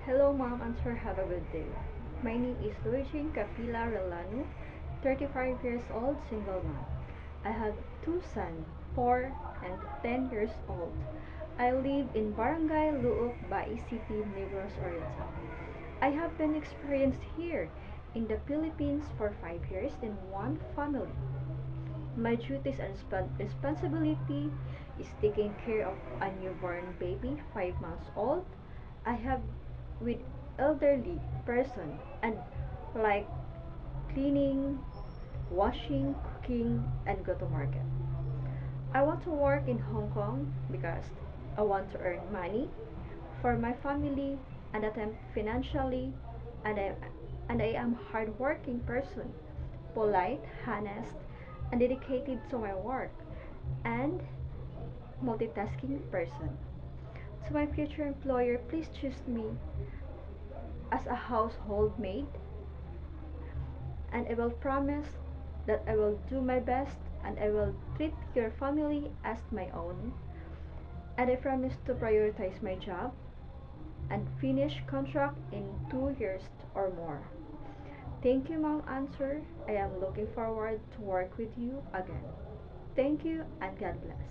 Hello, Mom and Sir. Have a good day. My name is Luigi Capila Relano, 35 years old, single mom. I have two sons, 4 and 10 years old. I live in Barangay Luok, Bai City, Negros Oriental. I have been experienced here in the Philippines for 5 years in one family. My duties and responsibility is taking care of a newborn baby, 5 months old. I have with elderly person and like cleaning, washing, cooking, and go to market. I want to work in Hong Kong because I want to earn money for my family and that I'm financially and I and I am hardworking person, polite, honest, and dedicated to my work and multitasking person. To my future employer, please choose me as a household maid and I will promise that I will do my best and I will treat your family as my own. And I promise to prioritize my job and finish contract in 2 years or more. Thank you, Mom Answer. I am looking forward to work with you again. Thank you and God bless.